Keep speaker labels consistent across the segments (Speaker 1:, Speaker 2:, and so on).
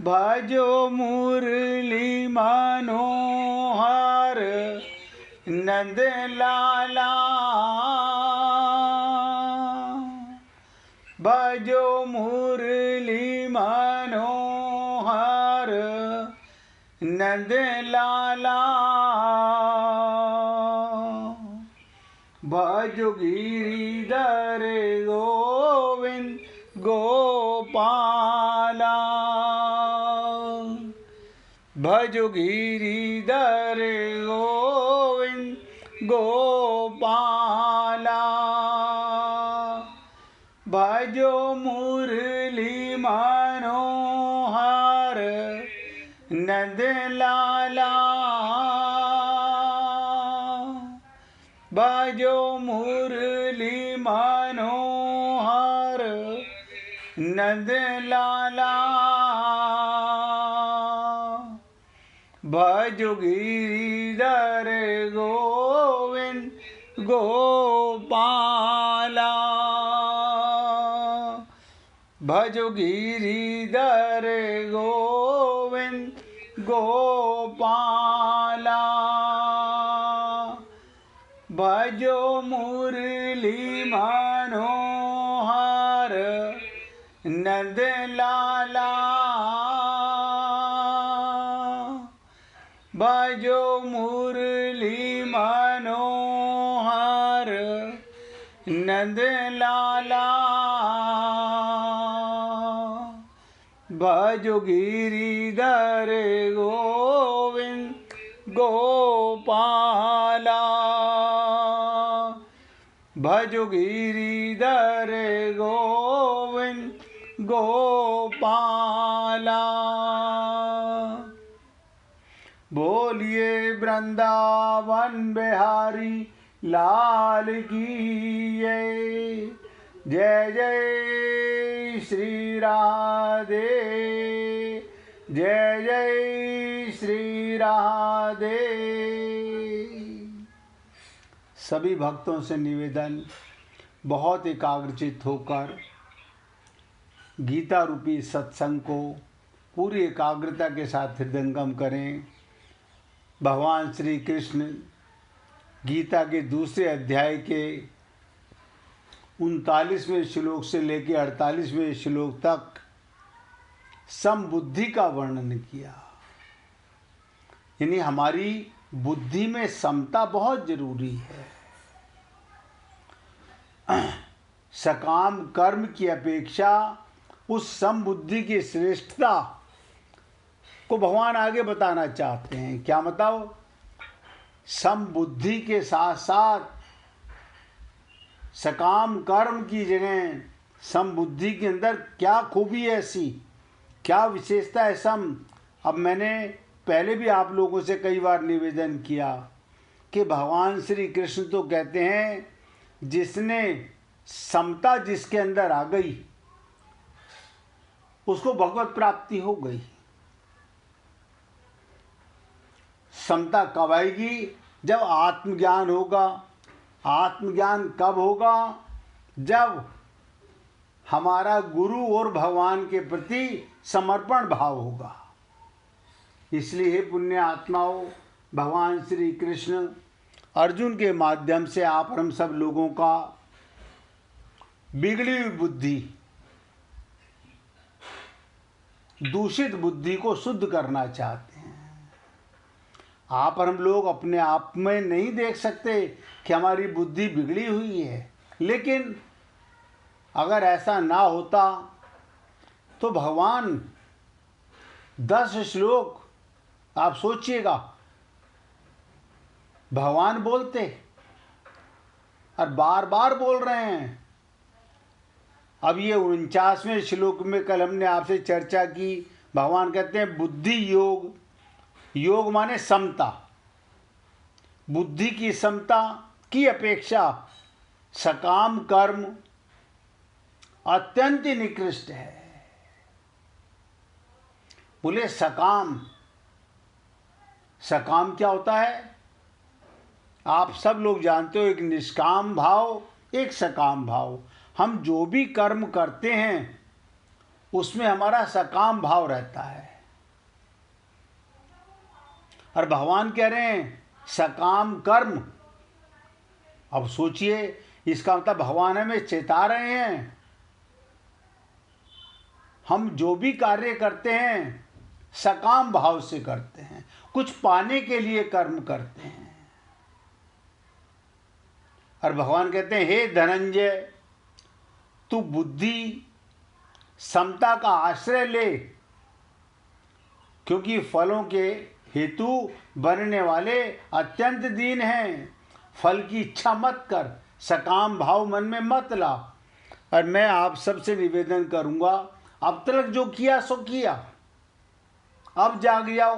Speaker 1: भजो मुरली मनोहर नंद लाला। भजो मुरली मनोहर नंद लाला। भजो गिरिधर गोविंद गोपाला। भजो गिरिधर गोविंद गोपाला। भजो मुरली मनोहर नंद लाला। भजो मुरली मनोहर नंद लाला। भजो गिरिधर गोविंद गोपाला। भजो गिरिधर गोविंद गोपाला। भजो मुरली मनोहर नंद लाला। भजो मुरली मनोहर नंद लाला। भजो गिरिधर गोविंद गोपाला। भजो गिरिधर गोविंद गोपाला। बोलिए वृंदावन बिहारी लाल की जय जय श्री राधे। जय जय श्री राधे। सभी भक्तों से निवेदन, बहुत एकाग्रचित होकर गीता रूपी सत्संग को पूरी एकाग्रता के साथ हृदयंगम करें। भगवान श्री कृष्ण गीता के दूसरे अध्याय के 39वें श्लोक से लेकर 48वें श्लोक तक समबुद्धि का वर्णन किया। यानी हमारी बुद्धि में समता बहुत जरूरी है। सकाम कर्म की अपेक्षा उस समबुद्धि की श्रेष्ठता को भगवान आगे बताना चाहते हैं। क्या बताओ? समबुद्धि के साथ साथ सकाम कर्म की जगह समबुद्धि के अंदर क्या खूबी है, ऐसी क्या विशेषता है सम। अब मैंने पहले भी आप लोगों से कई बार निवेदन किया कि भगवान श्री कृष्ण तो कहते हैं जिसने समता जिसके अंदर आ गई उसको भगवत प्राप्ति हो गई। समता कब आएगी? जब आत्मज्ञान होगा। आत्मज्ञान कब होगा? जब हमारा गुरु और भगवान के प्रति समर्पण भाव होगा। इसलिए हे पुण्य आत्माओं, भगवान श्री कृष्ण अर्जुन के माध्यम से आप और हम सब लोगों का बिगड़ी हुई बुद्धि, दूषित बुद्धि को शुद्ध करना चाहते हैं। आप और हम लोग अपने आप में नहीं देख सकते कि हमारी बुद्धि बिगड़ी हुई है, लेकिन अगर ऐसा ना होता तो भगवान 10 श्लोक आप सोचिएगा भगवान बोलते और बार बार बोल रहे हैं। अब ये 49वें श्लोक में कल हमने आपसे चर्चा की। भगवान कहते हैं बुद्धि योग, योग माने समता। बुद्धि की समता की अपेक्षा सकाम कर्म अत्यंत ही निकृष्ट है। बोले सकाम, सकाम क्या होता है? आप सब लोग जानते हो, एक निष्काम भाव, एक सकाम भाव। हम जो भी कर्म करते हैं उसमें हमारा सकाम भाव रहता है। और भगवान कह रहे हैं सकाम कर्म। अब सोचिए, इसका मतलब भगवान हमें चेता रहे हैं हम जो भी कार्य करते हैं सकाम भाव से करते हैं, कुछ पाने के लिए कर्म करते हैं। और भगवान कहते हैं हे धनंजय, तू बुद्धि समता का आश्रय ले, क्योंकि फलों के हेतु बनने वाले अत्यंत दीन हैं। फल की इच्छा मत कर, सकाम भाव मन में मत ला। और मैं आप सबसे निवेदन करूंगा, अब तक जो किया सो किया, अब जाग जाओ।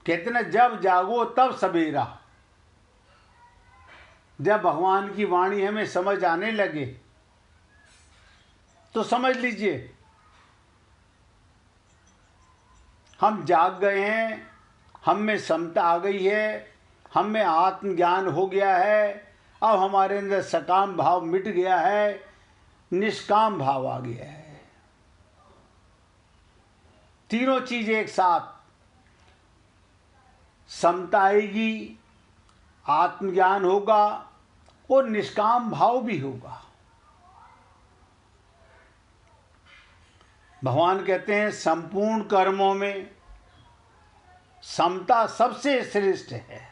Speaker 1: कहते ना, जब जागो तब सवेरा। जब भगवान की वाणी हमें समझ आने लगे तो समझ लीजिए हम जाग गए हैं, हम में समता आ गई है, हम में आत्मज्ञान हो गया है। अब हमारे अंदर सकाम भाव मिट गया है, निष्काम भाव आ गया है। तीनों चीजें एक साथ, समता आएगी, आत्मज्ञान होगा और निष्काम भाव भी होगा। भगवान कहते हैं संपूर्ण कर्मों में समता सबसे श्रेष्ठ है।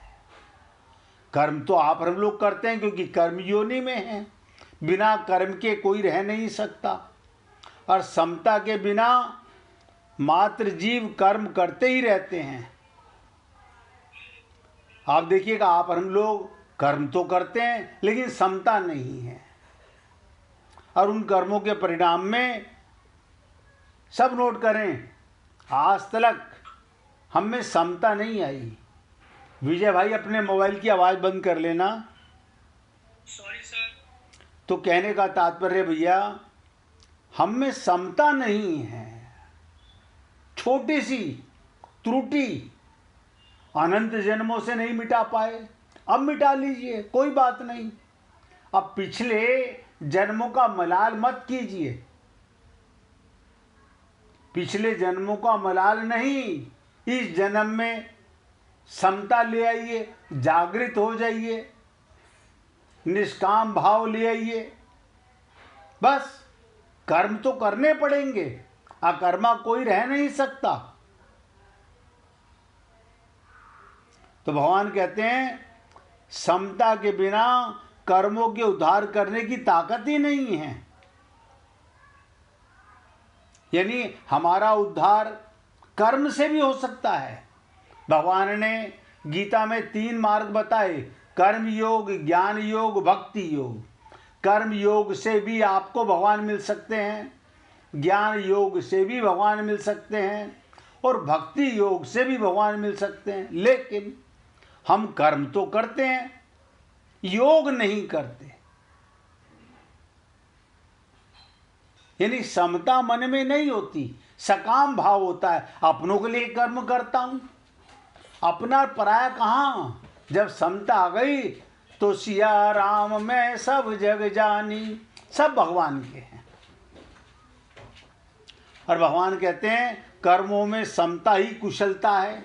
Speaker 1: कर्म तो आप हम लोग करते हैं क्योंकि कर्म योनि में है, बिना कर्म के कोई रह नहीं सकता। और समता के बिना मात्र जीव कर्म करते ही रहते हैं। आप देखिएगा, आप हम लोग कर्म तो करते हैं लेकिन समता नहीं है, और उन कर्मों के परिणाम में सब नोट करें, आज तक हम में समता नहीं आई। विजय भाई अपने मोबाइल की आवाज़ बंद कर लेना।
Speaker 2: Sorry sir.
Speaker 1: तो कहने का तात्पर्य भैया, हम में समता नहीं है। छोटी सी त्रुटि अनंत जन्मों से नहीं मिटा पाए, अब मिटा लीजिए, कोई बात नहीं। अब पिछले जन्मों का मलाल मत कीजिए, पिछले जन्मों का मलाल नहीं, इस जन्म में समता ले आइए, जागृत हो जाइए, निष्काम भाव ले आइए। बस कर्म तो करने पड़ेंगे, अकर्मा कोई रह नहीं सकता। तो भगवान कहते हैं समता के बिना कर्मों के उद्धार करने की ताकत ही नहीं है। यानी हमारा उद्धार कर्म से भी हो सकता है। भगवान ने गीता में 3 मार्ग बताए, कर्म योग, ज्ञान योग, भक्ति योग। कर्म योग से भी आपको भगवान मिल सकते हैं, ज्ञान योग से भी भगवान मिल सकते हैं, और भक्ति योग से भी भगवान मिल सकते हैं। लेकिन हम कर्म तो करते हैं, योग नहीं करते। यानी समता मन में नहीं होती, सकाम भाव होता है। अपनों के लिए कर्म करता हूं, अपना पराया कहाँ। जब समता आ गई तो सिया राम मैं सब जग जानी, सब भगवान के हैं। और भगवान कहते हैं कर्मों में समता ही कुशलता है।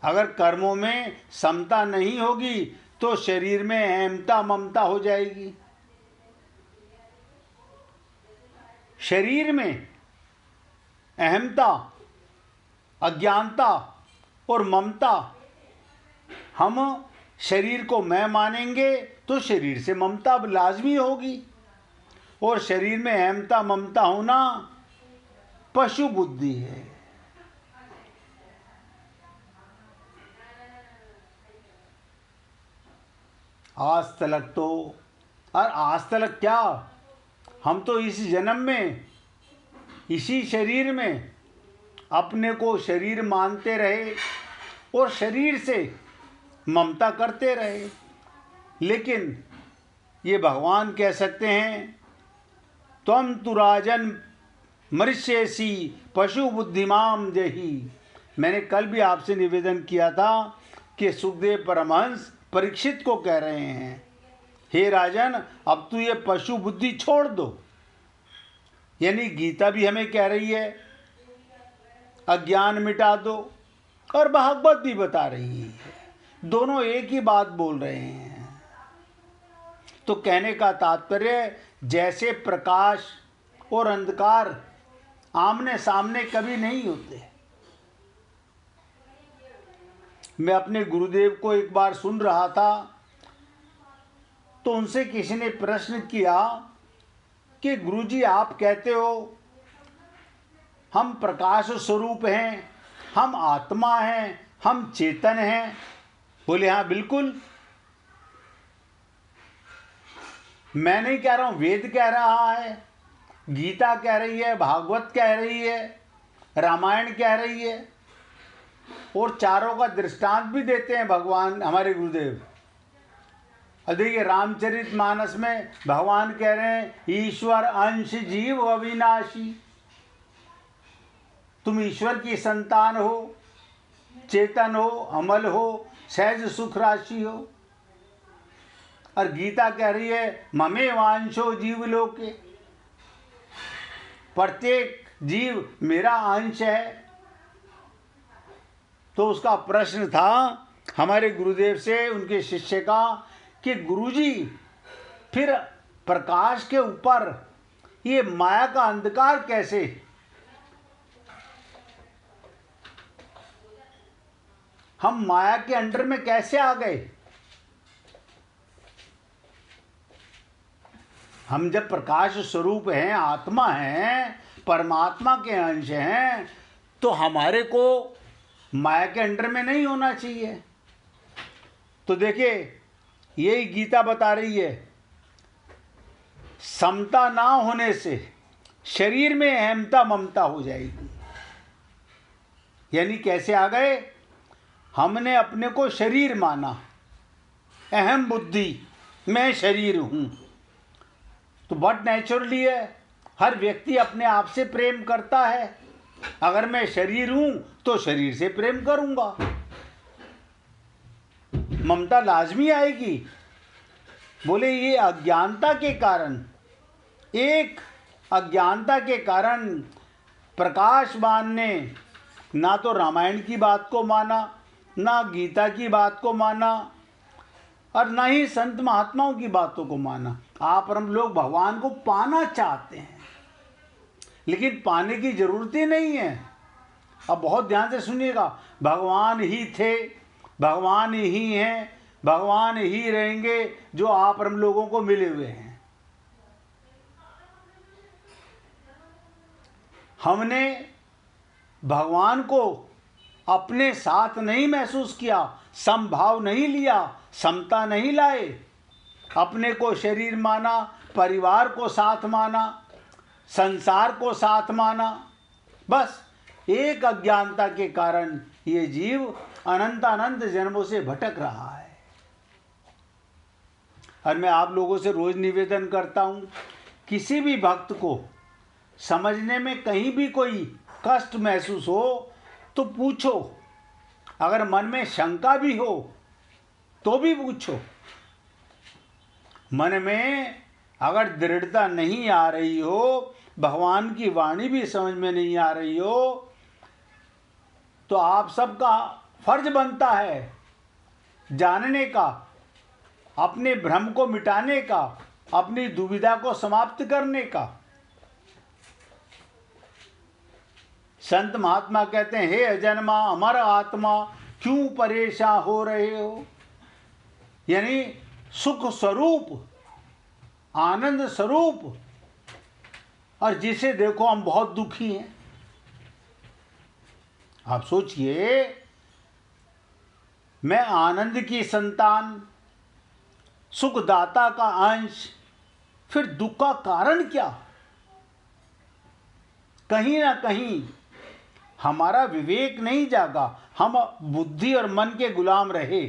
Speaker 1: अगर कर्मों में समता नहीं होगी तो शरीर में अहमता ममता हो जाएगी। शरीर में अहमता, अज्ञानता और ममता, हम शरीर को मैं मानेंगे तो शरीर से ममता लाजमी होगी, और शरीर में अहमता ममता होना पशु बुद्धि है। आज तलक तो, और आज तलक क्या, हम तो इस जन्म में इसी शरीर में अपने को शरीर मानते रहे और शरीर से ममता करते रहे। लेकिन ये भगवान कह सकते हैं त्वम तु राजन मर्ष्यसि पशु बुद्धिमाम जही। मैंने कल भी आपसे निवेदन किया था कि सुखदेव परमहंस परीक्षित को कह रहे हैं हे राजन, अब तू ये पशु बुद्धि छोड़ दो। यानी गीता भी हमें कह रही है अज्ञान मिटा दो, और भागवत भी बता रही है, दोनों एक ही बात बोल रहे हैं। तो कहने का तात्पर्य, जैसे प्रकाश और अंधकार आमने सामने कभी नहीं होते। मैं अपने गुरुदेव को एक बार सुन रहा था, तो उनसे किसी ने प्रश्न किया कि गुरुजी, आप कहते हो हम प्रकाश स्वरूप हैं, हम आत्मा हैं, हम चेतन हैं। बोले हाँ बिल्कुल। मैं नहीं कह रहा हूं, वेद कह रहा है, गीता कह रही है, भागवत कह रही है, रामायण कह रही है, और चारों का दृष्टांत भी देते हैं भगवान हमारे गुरुदेव। अब देखिए, रामचरितमानस में भगवान कह रहे हैं, ईश्वर अंश जीव अविनाशी। तुम ईश्वर की संतान हो, चेतन हो, अमल हो, सहज सुख राशि हो। और गीता कह रही है, ममे वांशो जीव लोके, प्रत्येक जीव मेरा अंश है। तो उसका प्रश्न था हमारे गुरुदेव से उनके शिष्य का कि गुरुजी, फिर प्रकाश के ऊपर ये माया का अंधकार कैसे? हम माया के अंडर में कैसे आ गए? हम जब प्रकाश स्वरूप हैं, आत्मा हैं, परमात्मा के अंश हैं, तो हमारे को माया के अंडर में नहीं होना चाहिए। तो देखिए, यही गीता बता रही है, समता ना होने से शरीर में अहमता ममता हो जाएगी। यानी कैसे आ गए? हमने अपने को शरीर माना, अहम बुद्धि, मैं शरीर हूं। तो बट नेचुरली है, हर व्यक्ति अपने आप से प्रेम करता है। अगर मैं शरीर हूं तो शरीर से प्रेम करूंगा, ममता लाजमी आएगी। बोले ये अज्ञानता के कारण, एक अज्ञानता के कारण प्रकाशवान ने ना तो रामायण की बात को माना, ना गीता की बात को माना, और ना ही संत महात्माओं की बातों को माना। आप और हम लोग भगवान को पाना चाहते हैं, लेकिन पाने की जरूरत ही नहीं है। अब बहुत ध्यान से सुनिएगा, भगवान ही थे, भगवान ही हैं, भगवान ही रहेंगे जो आप और हम लोगों को मिले हुए हैं। हमने भगवान को अपने साथ नहीं महसूस किया, समभाव नहीं लिया, समता नहीं लाए, अपने को शरीर माना, परिवार को साथ माना, संसार को साथ माना। बस एक अज्ञानता के कारण ये जीव अनंत अनंत जन्मों से भटक रहा है। और मैं आप लोगों से रोज निवेदन करता हूं, किसी भी भक्त को समझने में कहीं भी कोई कष्ट महसूस हो तो पूछो, अगर मन में शंका भी हो तो भी पूछो। मन में अगर दृढ़ता नहीं आ रही हो, भगवान की वाणी भी समझ में नहीं आ रही हो, तो आप सबका फर्ज बनता है जानने का, अपने भ्रम को मिटाने का, अपनी दुविधा को समाप्त करने का। संत महात्मा कहते हैं, हे अजन्मा अमर आत्मा, क्यों परेशान हो रहे हो? यानी सुख स्वरूप, आनंद स्वरूप, और जिसे देखो हम बहुत दुखी हैं। आप सोचिए, मैं आनंद की संतान, सुखदाता का अंश, फिर दुख का कारण क्या? कहीं ना कहीं हमारा विवेक नहीं जागा, हम बुद्धि और मन के गुलाम रहे।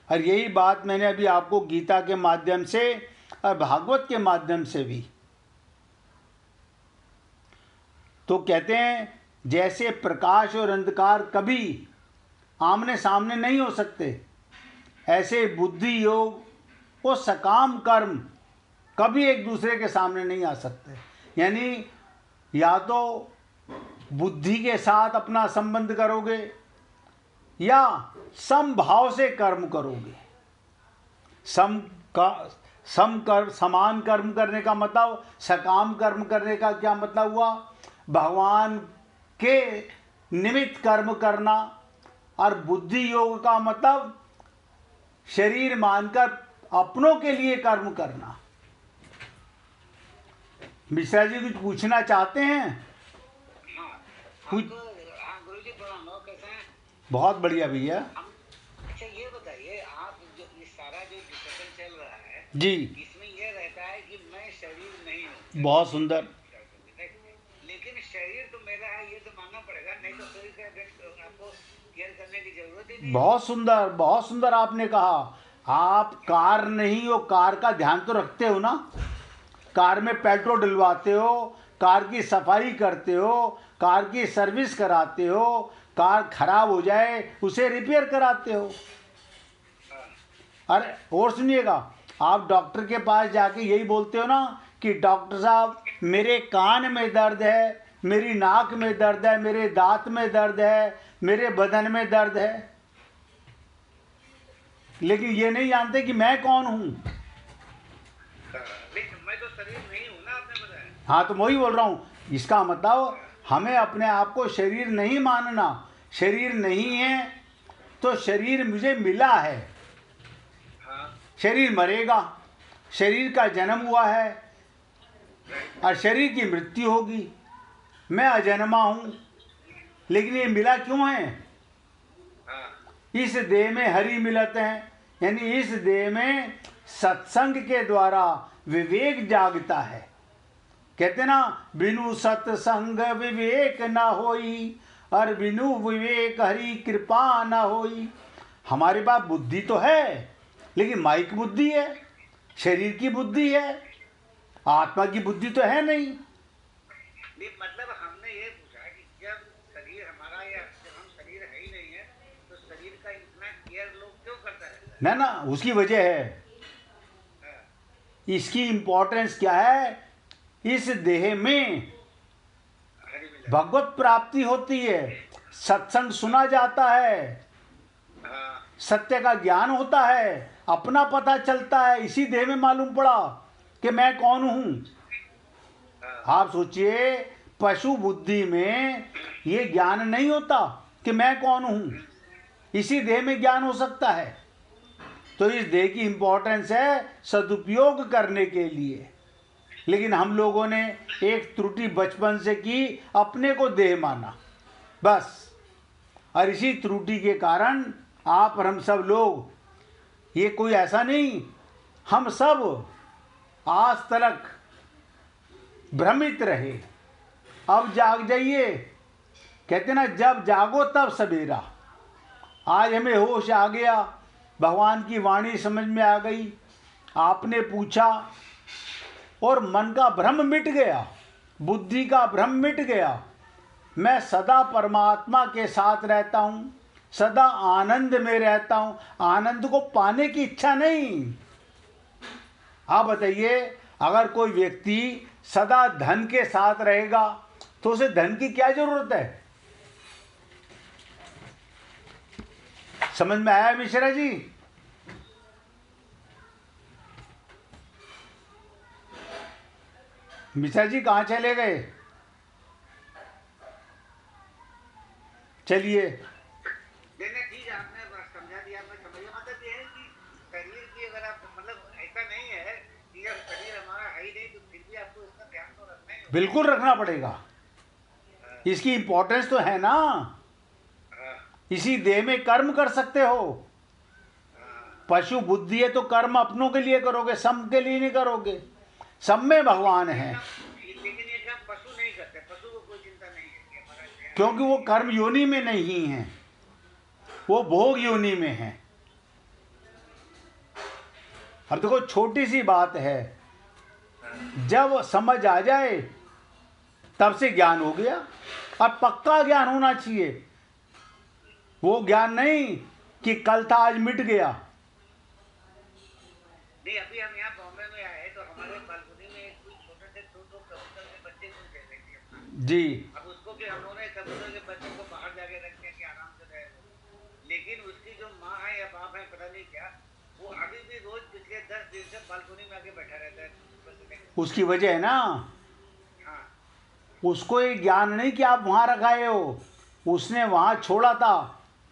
Speaker 1: और यही बात मैंने अभी आपको गीता के माध्यम से और भागवत के माध्यम से भी। तो कहते हैं, जैसे प्रकाश और अंधकार कभी आमने सामने नहीं हो सकते, ऐसे बुद्धि योग वो सकाम कर्म कभी एक दूसरे के सामने नहीं आ सकते। यानी या तो बुद्धि के साथ अपना संबंध करोगे या समभाव से कर्म करोगे। समान कर्म करने का मतलब, सकाम कर्म करने का क्या मतलब हुआ? भगवान के निमित्त कर्म करना। और बुद्धि योग का मतलब शरीर मानकर अपनों के लिए कर्म करना। मिश्रा जी कुछ पूछना चाहते हैं?
Speaker 3: हाँ, गुरुजी प्रणाम, कैसे हैं?
Speaker 1: बहुत बढ़िया भैया।
Speaker 3: अच्छा ये बताइए, आप जो ये सारा जो डिस्कशन चल रहा है
Speaker 1: जी,
Speaker 3: इसमें ये रहता है कि मैं शरीर नहीं हूँ।
Speaker 1: बहुत सुंदर।
Speaker 3: लेकिन शरीर तो मेरा है, ये तो मानना पड़ेगा, नहीं तो शरीर का आपको केयर करने की जरूरत ही नहीं।
Speaker 1: बहुत सुंदर, बहुत सुंदर आपने कहा। आप कार नहीं हो, कार का ध्यान तो रखते हो ना। कार में पेट्रोल डलवाते हो, कार की सफाई करते हो, कार की सर्विस कराते हो, कार खराब हो जाए उसे रिपेयर कराते हो। अरे और सुनिएगा, आप डॉक्टर के पास जाके यही बोलते हो ना कि डॉक्टर साहब मेरे कान में दर्द है, मेरी नाक में दर्द है, मेरे दांत में दर्द है, मेरे बदन में दर्द है। लेकिन ये नहीं जानते कि मैं कौन हूँ।
Speaker 3: मैं तो शरीर नहीं हूँ ना, आपने बताया।
Speaker 1: हाँ, तो वही बोल रहा हूँ। इसका मतलब हमें अपने आप को शरीर नहीं मानना। शरीर नहीं है तो शरीर मुझे मिला है। शरीर मरेगा, शरीर का जन्म हुआ है और शरीर की मृत्यु होगी। मैं अजन्मा हूँ, लेकिन ये मिला क्यों है? इस देह में हरि मिलत हैं, यानी इस देह में सत्संग के द्वारा विवेक जागता है। कहते ना, बिनु सत्संग विवेक न होई और बिनु विवेक हरि कृपा न होई। हमारे पास बुद्धि तो है, लेकिन माइक बुद्धि है, शरीर की बुद्धि है, आत्मा की बुद्धि तो है नहीं।
Speaker 3: मतलब हमने ये पूछा कि जब शरीर हमारा, या हम शरीर है ही नहीं है, तो शरीर का इतना केयर लोग क्यों करता है?
Speaker 1: ना, उसकी वजह है। इसकी इंपॉर्टेंस क्या है? इस देह में भगवत प्राप्ति होती है, सत्संग सुना जाता है, सत्य का ज्ञान होता है, अपना पता चलता है। इसी देह में मालूम पड़ा कि मैं कौन हूं। आप सोचिए, पशु बुद्धि में ये ज्ञान नहीं होता कि मैं कौन हूं। इसी देह में ज्ञान हो सकता है। तो इस देह की इंपॉर्टेंस है सदुपयोग करने के लिए। लेकिन हम लोगों ने एक त्रुटि बचपन से की, अपने को देह माना बस। और इसी त्रुटि के कारण आप और हम सब लोग, ये कोई ऐसा नहीं, हम सब आज तक भ्रमित रहे। अब जाग जाइए। कहते ना, जब जागो तब सवेरा। आज हमें होश आ गया, भगवान की वाणी समझ में आ गई, आपने पूछा और मन का भ्रम मिट गया, बुद्धि का भ्रम मिट गया। मैं सदा परमात्मा के साथ रहता हूँ, सदा आनंद में रहता हूँ। आनंद को पाने की इच्छा नहीं। आप बताइए, अगर कोई व्यक्ति सदा धन के साथ रहेगा तो उसे धन की क्या जरूरत है? समझ में आया मिश्रा जी? मिश्रा जी कहाँ चले गए? चलिए,
Speaker 3: ठीक है, आपने समझा दिया, मैं समझ गया। मतलब ये है कि शरीर की, अगर आप, मतलब ऐसा नहीं है कि जब शरीर हमारा है ही नहीं, तो फिर भी आपको इसका ध्यान तो रखना ही होगा।
Speaker 1: बिल्कुल रखना पड़ेगा। इसकी इंपॉर्टेंस तो है ना। इसी देह में कर्म कर सकते हो। पशु बुद्धि है तो कर्म अपनों के लिए करोगे, सब के लिए नहीं करोगे। सब में भगवान है।
Speaker 3: लेकिन ये सब पशु नहीं करते, पशु को कोई चिंता नहीं है कि हमारा,
Speaker 1: क्योंकि वो कर्म योनि में नहीं है, वो भोग योनि में है। अब देखो, छोटी सी बात है, जब समझ आ जाए तब से ज्ञान हो गया। अब पक्का ज्ञान होना चाहिए। वो ज्ञान नहीं कि कल था आज मिट गया।
Speaker 3: नहीं, अभी हम यहाँ बॉम्बे में आए तो हमारे बालकनी में एक कोई छोटे से दो कबूतर के बच्चे को दे रही थी अपना।
Speaker 1: जी।
Speaker 3: अब उसको भी हम लोगों ने कबूतर के बच्चे को बाहर जाके रखे कि आराम से रहे वो, लेकिन उसकी जो माँ है या बाप है पता नहीं क्या, वो अभी भी रोज पिछले 10 दिन से बालकनी में आके बैठा रहता है।
Speaker 1: उसकी वजह है ना,
Speaker 3: हाँ,
Speaker 1: उसको ये ज्ञान नहीं कि आप वहाँ रखाए हो, उसने वहाँ छोड़ा था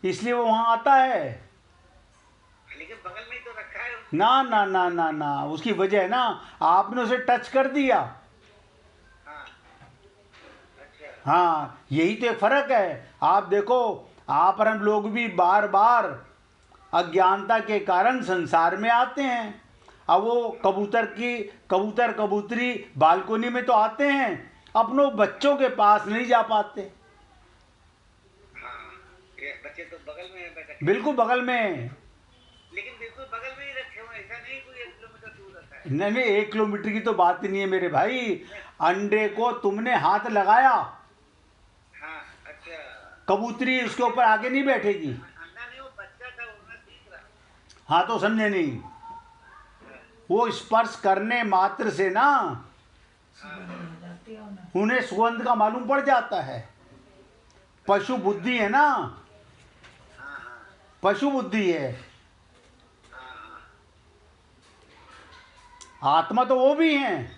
Speaker 1: इसलिए वो वहाँ आता है।
Speaker 3: लेकिन बगल में ही तो रखा है उसने।
Speaker 1: ना ना ना ना ना, उसकी वजह है ना, आपने उसे टच कर दिया।
Speaker 3: हाँ, अच्छा,
Speaker 1: हाँ, यही तो एक फर्क है। आप देखो, आप और हम लोग भी बार बार अज्ञानता के कारण संसार में आते हैं। अब वो कबूतर कबूतरी बालकोनी में तो आते हैं, अपनों बच्चों के पास नहीं जा पाते।
Speaker 3: हाँ, ये बच्चे तो बगल में है बैठा,
Speaker 1: बिल्कुल बगल में।
Speaker 3: लेकिन बिल्कुल बगल में ही रखे हुए, ऐसा नहीं कोई 1 किलोमीटर दूर रहता है।
Speaker 1: नहीं नहीं, 1 किलोमीटर की तो बात ही नहीं है मेरे भाई। अंडे को तुमने हाथ लगाया,
Speaker 3: हाँ, अच्छा,
Speaker 1: कबूतरी उसके ऊपर आगे नहीं बैठेगी।
Speaker 3: अंडा नहीं, वो बच्चा था, उड़ना सीख रहा।
Speaker 1: हाँ तो समझे नहीं, वो स्पर्श करने मात्र से ना उन्हें सुगंध का मालूम पड़ जाता है। पशु बुद्धि है ना,
Speaker 3: हाँ, हाँ,
Speaker 1: पशु बुद्धि है।
Speaker 3: हाँ,
Speaker 1: आत्मा तो वो भी हैं,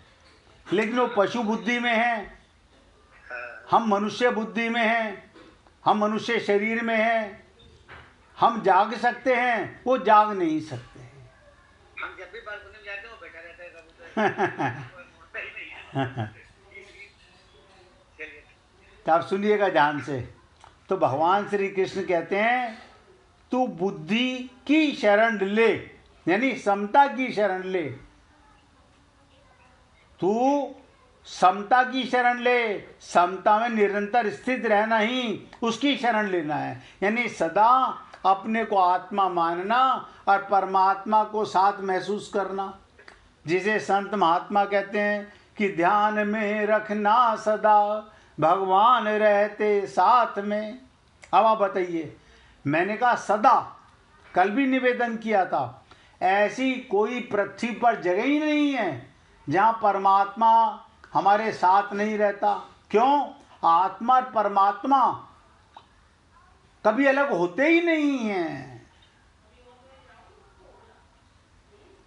Speaker 1: लेकिन वो पशु बुद्धि में है,
Speaker 3: हाँ,
Speaker 1: हम मनुष्य बुद्धि में हैं, हम मनुष्य शरीर में हैं। हम जाग सकते हैं, वो जाग नहीं सकते।
Speaker 3: हम जब भी बालकनी में जाते हैं वो बैठा रहता है कबूतर, कोई मुड़ता ही नहीं है। चलिए,
Speaker 1: तो आप सुनिएगा ध्यान से। तो भगवान श्री कृष्ण कहते हैं, तू बुद्धि की शरण ले, यानी समता की शरण ले। तू समता की शरण ले, समता में निरंतर स्थित रहना ही उसकी शरण लेना है। यानी सदा अपने को आत्मा मानना और परमात्मा को साथ महसूस करना, जिसे संत महात्मा कहते हैं कि ध्यान में रखना सदा भगवान रहते साथ में। अब आप बताइए, मैंने कहा सदा, कल भी निवेदन किया था, ऐसी कोई पृथ्वी पर जगह ही नहीं है जहाँ परमात्मा हमारे साथ नहीं रहता। क्यों? आत्मा और परमात्मा कभी अलग होते ही नहीं हैं।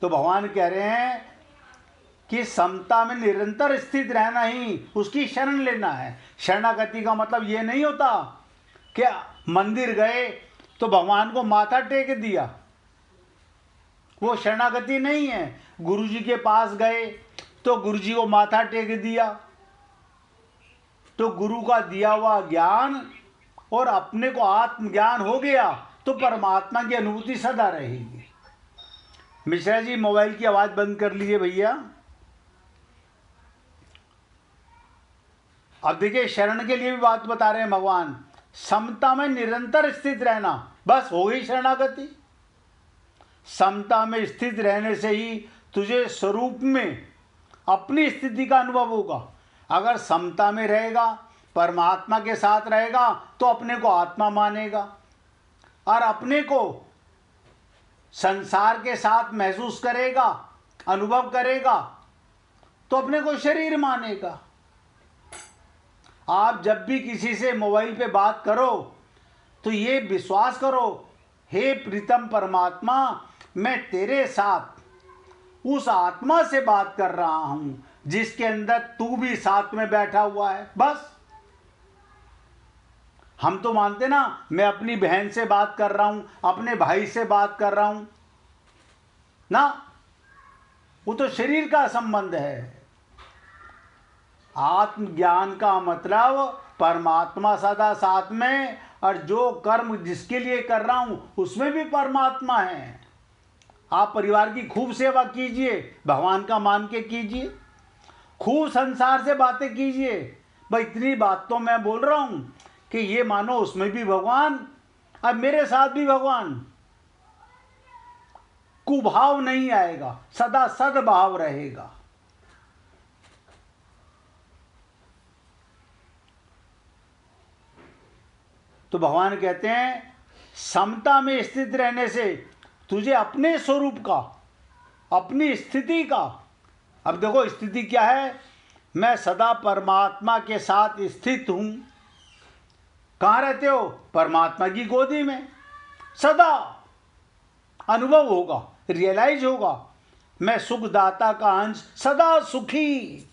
Speaker 1: तो भगवान कह रहे हैं कि समता में निरंतर स्थित रहना ही उसकी शरण लेना है। शरणागति का मतलब ये नहीं होता कि मंदिर गए तो भगवान को माथा टेक दिया, वो शरणागति नहीं है। गुरुजी के पास गए तो गुरुजी को माथा टेक दिया, तो गुरु का दिया हुआ ज्ञान और अपने को आत्मज्ञान हो गया तो परमात्मा की अनुभूति सदा रहेगी। मिश्रा जी, मोबाइल की आवाज बंद कर लीजिए भैया। अब देखिए, शरण के लिए भी बात बता रहे हैं भगवान, समता में निरंतर स्थित रहना, बस हो गई शरणागति। समता में स्थित रहने से ही तुझे स्वरूप में अपनी स्थिति का अनुभव होगा। अगर समता में रहेगा, परमात्मा के साथ रहेगा, तो अपने को आत्मा मानेगा, और अपने को संसार के साथ महसूस करेगा, अनुभव करेगा, तो अपने को शरीर मानेगा। आप जब भी किसी से मोबाइल पे बात करो तो ये विश्वास करो, हे प्रीतम परमात्मा, मैं तेरे साथ उस आत्मा से बात कर रहा हूं जिसके अंदर तू भी साथ में बैठा हुआ है। बस हम तो मानते ना, मैं अपनी बहन से बात कर रहा हूं, अपने भाई से बात कर रहा हूं ना, वो तो शरीर का संबंध है। आत्मज्ञान का मतलब परमात्मा सदा साथ में, और जो कर्म जिसके लिए कर रहा हूं उसमें भी परमात्मा है। आप परिवार की खूब सेवा कीजिए, भगवान का मान के कीजिए, खूब संसार से बातें कीजिए। भाई इतनी बात तो मैं बोल रहा हूं कि ये मानो उसमें भी भगवान और मेरे साथ भी भगवान। कुभाव नहीं आएगा, सदा सद्भाव रहेगा। तो भगवान कहते हैं, समता में स्थित रहने से तुझे अपने स्वरूप का अपनी स्थिति का। अब देखो स्थिति क्या है, मैं सदा परमात्मा के साथ स्थित हूं। कहाँ रहते हो? परमात्मा की गोदी में। सदा अनुभव होगा, रियलाइज होगा, मैं सुखदाता का अंश, सदा सुखी।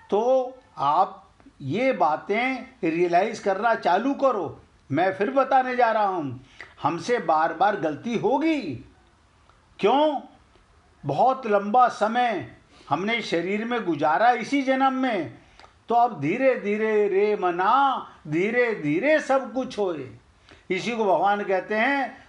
Speaker 1: तो आप ये बातें रियलाइज करना चालू करो। मैं फिर बताने जा रहा हूं, हमसे बार बार गलती होगी। क्यों? बहुत लंबा समय हमने शरीर में गुजारा इसी जन्म में, तो अब धीरे धीरे रे मना, धीरे धीरे सब कुछ होए। इसी को भगवान कहते हैं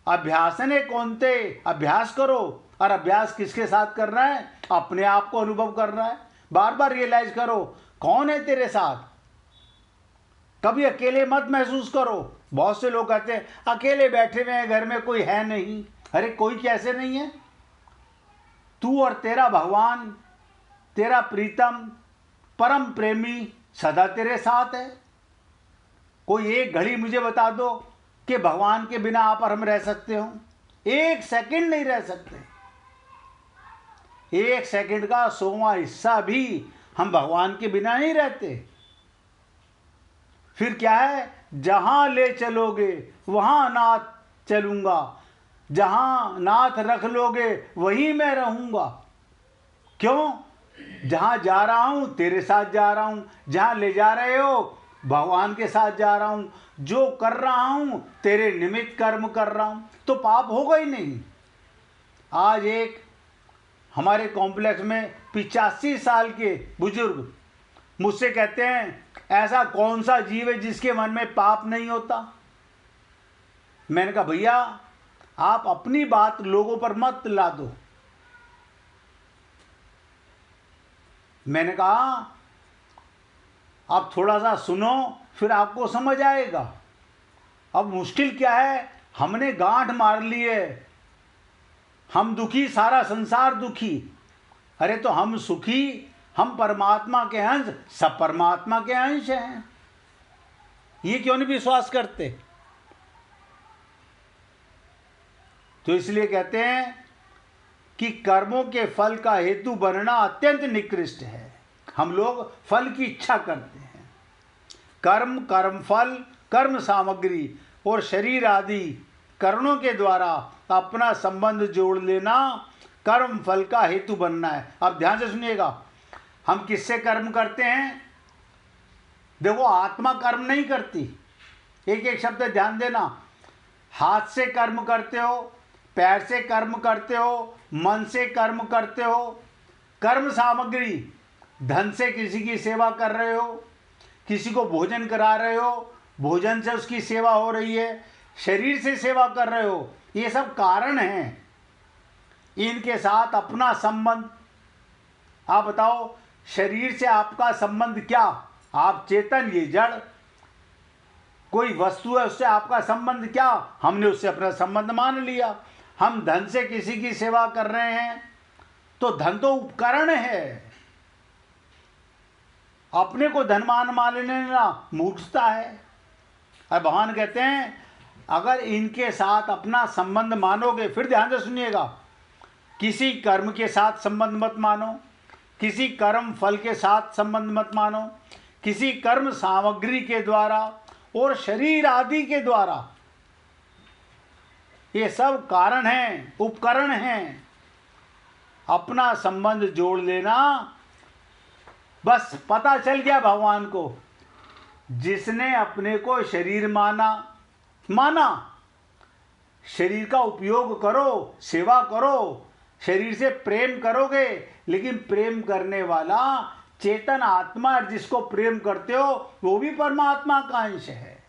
Speaker 1: अभ्यासने कौनते, अभ्यास करो। और अभ्यास किसके साथ करना है? अपने आप को अनुभव करना है। बार बार रियलाइज करो कौन है तेरे साथ। कभी अकेले मत महसूस करो। बहुत से लोग कहते हैं अकेले बैठे हुए हैं घर में, कोई है नहीं। अरे कोई कैसे नहीं है? तू और तेरा भगवान, तेरा प्रीतम परम प्रेमी सदा तेरे साथ है। कोई एक घड़ी मुझे बता दो कि भगवान के बिना आप और हम रह सकते हो? एक सेकंड नहीं रह सकते। एक सेकंड का 100वां हिस्सा भी हम भगवान के बिना नहीं रहते। फिर क्या है? जहां ले चलोगे वहां नाथ चलूंगा, जहां नाथ रख लोगे वहीं मैं रहूंगा। क्यों? जहां जा रहा हूं तेरे साथ जा रहा हूं, जहां ले जा रहे हो भगवान के साथ जा रहा हूं, जो कर रहा हूं तेरे निमित्त कर्म कर रहा हूं, तो पाप होगा ही नहीं। आज एक हमारे कॉम्प्लेक्स में 85 साल के बुजुर्ग मुझसे कहते हैं ऐसा कौन सा जीव है जिसके मन में पाप नहीं होता? मैंने कहा भैया आप अपनी बात लोगों पर मत ला दो। मैंने कहा आप थोड़ा सा सुनो फिर आपको समझ आएगा। अब मुश्किल क्या है, हमने गांठ मार ली है, हम दुखी सारा संसार दुखी। अरे तो हम सुखी, हम परमात्मा के अंश, सब परमात्मा के अंश हैं। ये क्यों नहीं विश्वास करते? तो इसलिए कहते हैं कि कर्मों के फल का हेतु बनना अत्यंत निकृष्ट है। हम लोग फल की इच्छा करते हैं। कर्म, कर्म फल, कर्म सामग्री और शरीर आदि करणों के द्वारा अपना संबंध जोड़ लेना कर्म फल का हेतु बनना है। अब ध्यान से सुनिएगा, हम किससे कर्म करते हैं? देखो आत्मा कर्म नहीं करती। एक एक शब्द ध्यान देना। हाथ से कर्म करते हो, पैर से कर्म करते हो, मन से कर्म करते हो। कर्म सामग्री, धन से किसी की सेवा कर रहे हो, किसी को भोजन करा रहे हो, भोजन से उसकी सेवा हो रही है, शरीर से सेवा कर रहे हो, ये सब कारण हैं। इनके साथ अपना संबंध, आप बताओ शरीर से आपका संबंध क्या? आप चेतन, ये जड़, कोई वस्तु है उससे आपका संबंध क्या? हमने उससे अपना संबंध मान लिया। हम धन से किसी की सेवा कर रहे हैं तो धन तो उपकरण है। अपने को धनवान मान लेना मूर्खता है। और भगवान कहते हैं अगर इनके साथ अपना संबंध मानोगे, फिर ध्यान से सुनिएगा, किसी कर्म के साथ संबंध मत मानो, किसी कर्म फल के साथ संबंध मत मानो, किसी कर्म सामग्री के द्वारा और शरीर आदि के द्वारा। ये सब कारण हैं, उपकरण हैं। अपना संबंध जोड़ लेना, बस पता चल गया भगवान को। जिसने अपने को शरीर माना, शरीर का उपयोग करो, सेवा करो, शरीर से प्रेम करोगे, लेकिन प्रेम करने वाला चेतन आत्मा जिसको प्रेम करते हो वो भी परमात्मा का अंश है।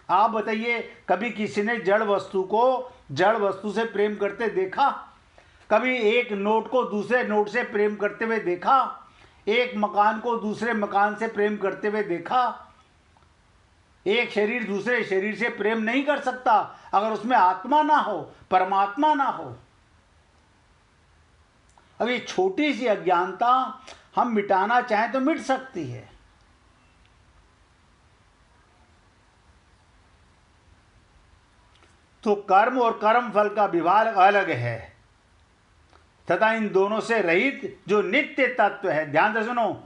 Speaker 1: आप बताइए कभी किसी ने जड़ वस्तु को जड़ वस्तु से प्रेम करते देखा? कभी एक नोट को दूसरे नोट से प्रेम करते हुए देखा? एक मकान को दूसरे मकान से प्रेम करते हुए देखा? एक शरीर दूसरे शरीर से प्रेम नहीं कर सकता अगर उसमें आत्मा ना हो, परमात्मा ना हो। अब ये छोटी सी अज्ञानता हम मिटाना चाहें तो मिट सकती है। तो कर्म और कर्म फल का विभाग अलग है तथा इन दोनों से रहित जो नित्य तत्व है। ध्यान से सुनो,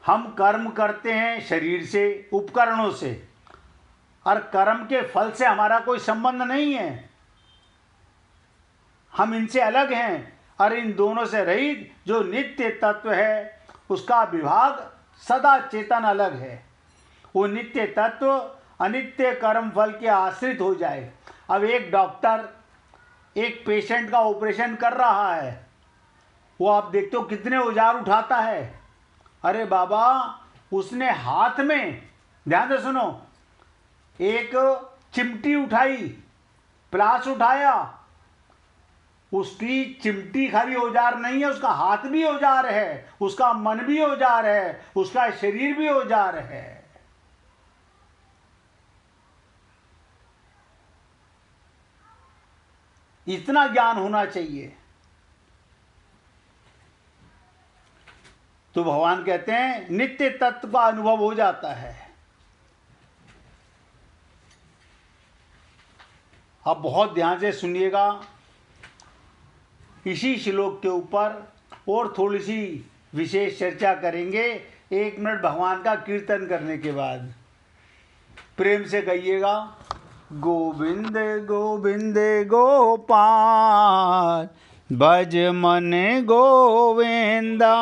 Speaker 1: हम कर्म करते हैं शरीर से, उपकरणों से, और कर्म के फल से हमारा कोई संबंध नहीं है, हम इनसे अलग हैं। और इन दोनों से रहित जो नित्य तत्व है उसका विभाग सदा चेतन अलग है। वो नित्य तत्व अनित्य कर्म फल के आश्रित हो जाए। अब एक डॉक्टर एक पेशेंट का ऑपरेशन कर रहा है, वो आप देखते हो कितने औजार उठाता है। अरे बाबा, उसने हाथ में, ध्यान से सुनो, एक चिमटी उठाई, प्लास उठाया, उसकी चिमटी खाली औजार नहीं है, उसका हाथ भी औजार है, उसका मन भी औजार है, उसका शरीर भी औजार है। इतना ज्ञान होना चाहिए। तो भगवान कहते हैं नित्य तत्व का अनुभव हो जाता है। अब बहुत ध्यान से सुनिएगा, इसी श्लोक के ऊपर और थोड़ी सी विशेष चर्चा करेंगे 1 मिनट भगवान का कीर्तन करने के बाद। प्रेम से कहिएगा, गोविंद गोविंद गोपाल भज मन गोविंदा।